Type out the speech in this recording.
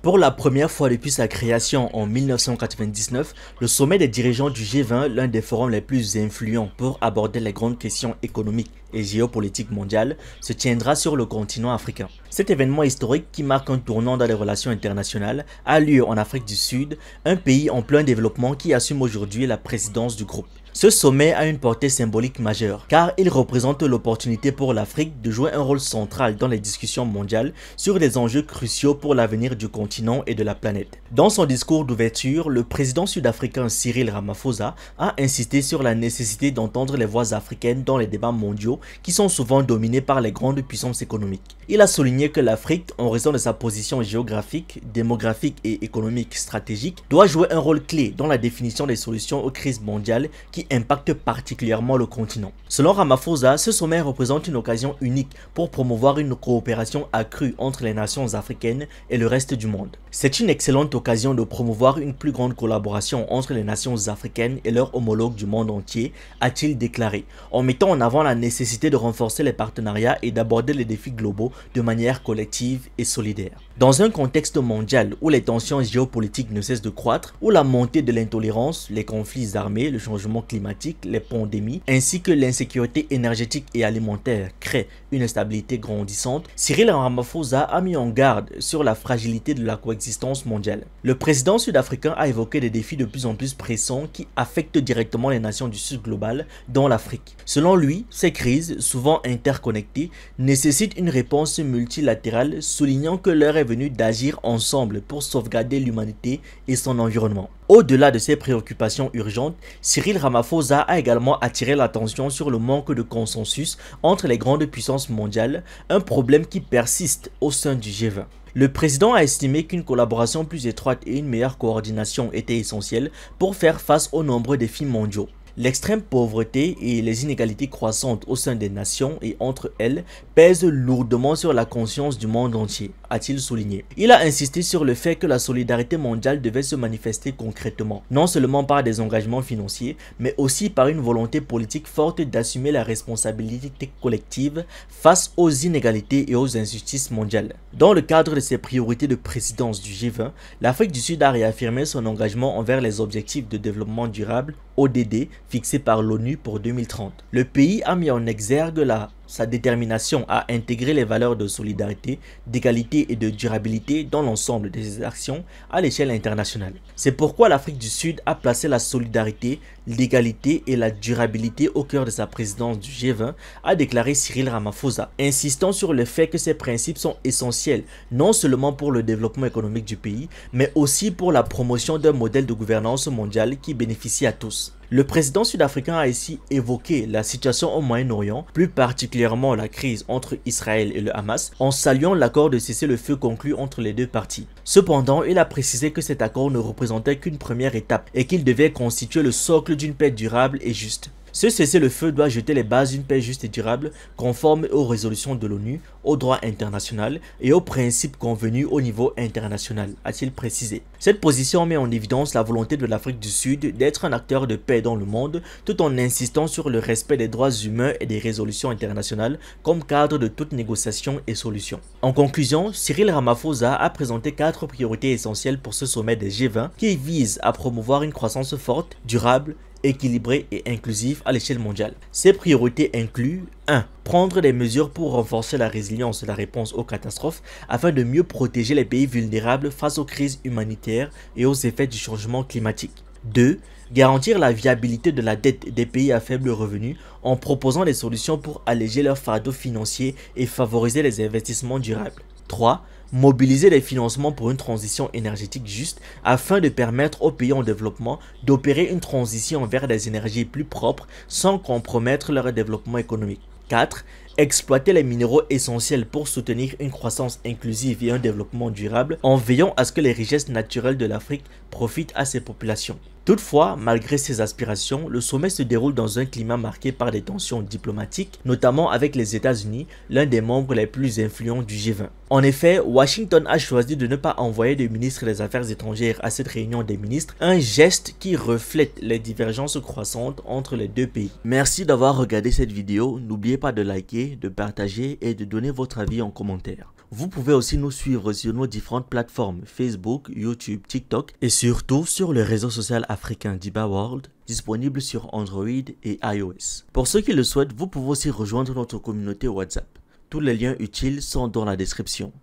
Pour la première fois depuis sa création en 1999, le sommet des dirigeants du G20, l'un des forums les plus influents pour aborder les grandes questions économiques et géopolitiques mondiales, se tiendra sur le continent africain. Cet événement historique qui marque un tournant dans les relations internationales a lieu en Afrique du Sud, un pays en plein développement qui assume aujourd'hui la présidence du groupe. Ce sommet a une portée symbolique majeure, car il représente l'opportunité pour l'Afrique de jouer un rôle central dans les discussions mondiales sur des enjeux cruciaux pour l'avenir du continent et de la planète. Dans son discours d'ouverture, le président sud-africain Cyril Ramaphosa a insisté sur la nécessité d'entendre les voix africaines dans les débats mondiaux qui sont souvent dominés par les grandes puissances économiques. Il a souligné que l'Afrique, en raison de sa position géographique, démographique et économique stratégique, doit jouer un rôle clé dans la définition des solutions aux crises mondiales qui impactent particulièrement le continent. Selon Ramaphosa, ce sommet représente une occasion unique pour promouvoir une coopération accrue entre les nations africaines et le reste du monde. C'est une excellente occasion de promouvoir une plus grande collaboration entre les nations africaines et leurs homologues du monde entier, a-t-il déclaré, en mettant en avant la nécessité de renforcer les partenariats et d'aborder les défis globaux de manière collective et solidaire. Dans un contexte mondial où les tensions géopolitiques ne cessent de croître, où la montée de l'intolérance, les conflits armés, le changement climatique, les pandémies, ainsi que l'insécurité énergétique et alimentaire créent une instabilité grandissante, Cyril Ramaphosa a mis en garde sur la fragilité de la coexistence mondiale. Le président sud-africain a évoqué des défis de plus en plus pressants qui affectent directement les nations du sud global, dont l'Afrique. Selon lui, ces crises, souvent interconnectées, nécessitent une réponse multilatérale, soulignant que l'heure est venue d'agir ensemble pour sauvegarder l'humanité et son environnement. Au-delà de ces préoccupations urgentes, Cyril Ramaphosa a également attiré l'attention sur le manque de consensus entre les grandes puissances mondiales, un problème qui persiste au sein du G20. Le président a estimé qu'une collaboration plus étroite et une meilleure coordination étaient essentielles pour faire face aux nombreux défis mondiaux. L'extrême pauvreté et les inégalités croissantes au sein des nations et entre elles pèsent lourdement sur la conscience du monde entier, a-t-il souligné. Il a insisté sur le fait que la solidarité mondiale devait se manifester concrètement, non seulement par des engagements financiers, mais aussi par une volonté politique forte d'assumer la responsabilité collective face aux inégalités et aux injustices mondiales. Dans le cadre de ses priorités de présidence du G20, l'Afrique du Sud a réaffirmé son engagement envers les objectifs de développement durable ODD fixé par l'ONU pour 2030. Le pays a mis en exergue sa détermination à intégrer les valeurs de solidarité, d'égalité et de durabilité dans l'ensemble de ses actions à l'échelle internationale. C'est pourquoi l'Afrique du Sud a placé la solidarité, l'égalité et la durabilité au cœur de sa présidence du G20, a déclaré Cyril Ramaphosa, insistant sur le fait que ces principes sont essentiels non seulement pour le développement économique du pays, mais aussi pour la promotion d'un modèle de gouvernance mondiale qui bénéficie à tous. Le président sud-africain a ici évoqué la situation au Moyen-Orient, plus particulièrement la crise entre Israël et le Hamas, en saluant l'accord de cessez-le-feu conclu entre les deux parties. Cependant, il a précisé que cet accord ne représentait qu'une première étape et qu'il devait constituer le socle d'une paix durable et juste. Ce cessez-le-feu doit jeter les bases d'une paix juste et durable, conforme aux résolutions de l'ONU, au droit international et aux principes convenus au niveau international, a-t-il précisé. Cette position met en évidence la volonté de l'Afrique du Sud d'être un acteur de paix dans le monde, tout en insistant sur le respect des droits humains et des résolutions internationales comme cadre de toute négociation et solution. En conclusion, Cyril Ramaphosa a présenté 4 priorités essentielles pour ce sommet des G20 qui visent à promouvoir une croissance forte, durable, équilibrée et inclusive à l'échelle mondiale. Ces priorités incluent 1. Prendre des mesures pour renforcer la résilience de la réponse aux catastrophes afin de mieux protéger les pays vulnérables face aux crises humanitaires et aux effets du changement climatique. 2. Garantir la viabilité de la dette des pays à faible revenu en proposant des solutions pour alléger leur fardeau financier et favoriser les investissements durables. 3. Mobiliser les financements pour une transition énergétique juste afin de permettre aux pays en développement d'opérer une transition vers des énergies plus propres sans compromettre leur développement économique. 4. Exploiter les minéraux essentiels pour soutenir une croissance inclusive et un développement durable en veillant à ce que les richesses naturelles de l'Afrique profitent à ses populations. Toutefois, malgré ces aspirations, le sommet se déroule dans un climat marqué par des tensions diplomatiques, notamment avec les États-Unis, l'un des membres les plus influents du G20. En effet, Washington a choisi de ne pas envoyer de ministre des Affaires étrangères à cette réunion des ministres, un geste qui reflète les divergences croissantes entre les deux pays. Merci d'avoir regardé cette vidéo, n'oubliez pas de liker, de partager et de donner votre avis en commentaire. Vous pouvez aussi nous suivre sur nos différentes plateformes Facebook, YouTube, TikTok et surtout sur le réseau social africain Diba World, disponible sur Android et iOS. Pour ceux qui le souhaitent, vous pouvez aussi rejoindre notre communauté WhatsApp. Tous les liens utiles sont dans la description.